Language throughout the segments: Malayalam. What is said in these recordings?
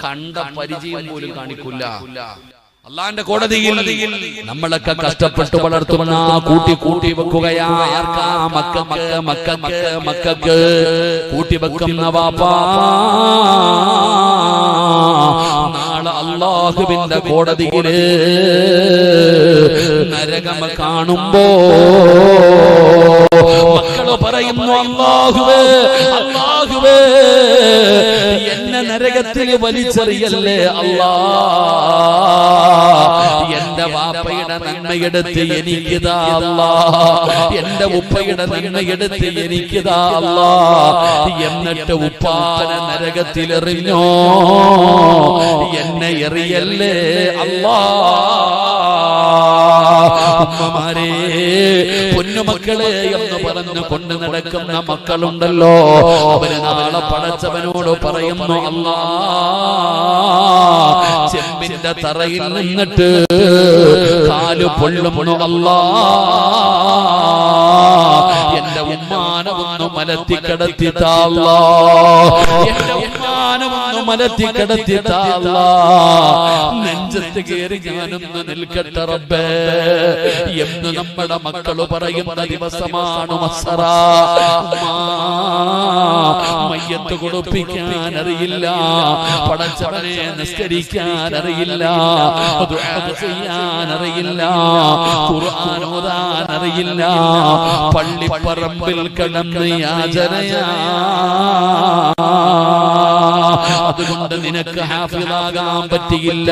കണ്ട പരിചയം പോലും കാണിക്കില്ല. അള്ളാന്റെ കോടതിയിൽ നമ്മളൊക്കെ കഷ്ടപ്പെട്ട് വളർത്തുന്ന കൂട്ടി കൂട്ടി വെക്കുകയാ. മക്കൾക്ക് കൂട്ടി വെക്കുന്ന വാപ്പാ നാളെ അല്ലാഹുവിന്റെ കോടതിയില് നരകം കാണുമ്പോ മക്കള് പറയുന്നു, അല്ലാഹുവേ അല്ലാഹുവേ എന്നെ നരകത്തിൽ വലിച്ചെറിയല്ലേ അല്ലാ, എന്റെ വാപ്പയുടെ നന്മയെടുത്ത് എനിക്കിതാ അല്ലാ, എന്റെ ഉപ്പയുടെ നന്മയെടുത്ത് എനിക്കിതാ അല്ലാ. എന്നിട്ട് ഉപ്പാനെ നരകത്തിലെറിഞ്ഞോ, എന്നെ എറിയല്ലേ അല്ലാ. ഉമ്മമാരെ, പൊന്നുമക്കളെ എന്ന് പറഞ്ഞു കൊണ്ട് നടക്കുന്ന മക്കളുണ്ടല്ലോ, അവര് നാളെ പടച്ചവനോട് പറയുന്നു, അല്ലാ ചെമ്പിന്റെ തറയിൽ നിന്നിട്ട് കാല് പൊള്ളുന്നു അല്ലാ, എന്റെ ഉമ്മാനെ ഒന്ന് മലത്തി കിടത്തിത്താ അല്ലാ, എന്റെ ഉമ്മാനെ ഒന്ന് മലത്തി കിടത്തിത്താ അല്ലാ, നെഞ്ചത്ത് കയറി ഞാനൊന്ന് നിൽക്കട്ടെ റബ്ബേ എന്ന് നമ്മുടെ മക്കള് പറയുന്ന ദിവസമാണ് മസ്സറ. മയ്യത്ത് കൊടുപ്പിക്കാൻ അറിയില്ല, പടച്ചവനെ നിസ്കരിക്കാൻ അറിയില്ല, ദുആ ചെയ്യാൻ അറിയില്ല, ഖുർആൻ ഓതാൻ അറിയില്ല, പള്ളിപ്പറമ്പിൽ കിടന്ന് യാചനയാ. അതുകൊണ്ട് നിനക്ക് ഹാഫിളാകാൻ പറ്റിയില്ല,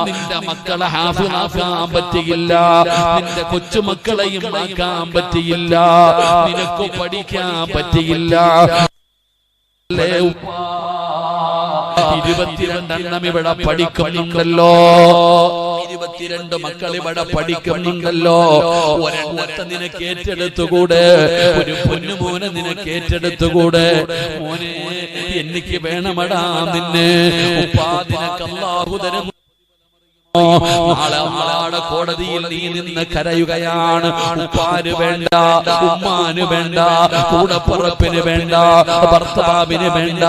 നിന്റെ മക്കളെ ഹാഫിളാക്കാൻ പറ്റിയില്ല, നിന്റെ കൊച്ചുമക്കളെയും ആക്കാൻ പറ്റിയില്ല, നിനക്ക് പഠിക്കാൻ പറ്റിയില്ല. 22 ഇവിടെ പഠിക്കുന്നുണ്ടല്ലോ, 22 മക്കൾ ഇവിടെ പഠിക്കുന്നുണ്ടല്ലോ. ഒരെണ്ണത്തെ നിനക്ക് ഏറ്റെടുത്തുകൂടെ? ഒരു പൊന്നുമോനെ നിനക്ക് ഏറ്റെടുത്തുകൂടെ? മോനെ എനിക്ക് വേണമടാ നിന്നെ, ഉപ്പാ നിനക്ക് അല്ലാഹു തരും. നാളെ കോടതിയിൽ നീ നിന്ന് കരയുകയാണ്. ഉപ്പാന് വേണ്ട, ഉമ്മാന് വേണ്ട, കൂടപ്പുറപ്പിന് വേണ്ട, ഭർത്താവിന് വേണ്ട,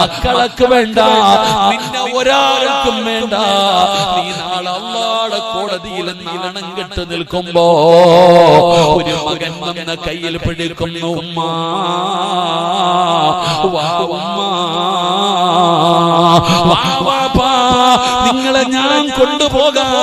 മക്കളക്ക് വേണ്ട, നിന്നെ ഒരാൾക്കും വേണ്ട. നീ നാളെ അല്ലാഹുവിന്റെ കോടതിയിൽ നാണം കെട്ട് നിൽക്കുമ്പോ ഒരു മകൻ വന്ന കയ്യിൽ പിടിക്കുന്നു, ഉമ്മാ വാ ഉമ്മാ വാ വാപ്പാ, നിങ്ങളെ ഞാൻ കൊണ്ടുപോകാം.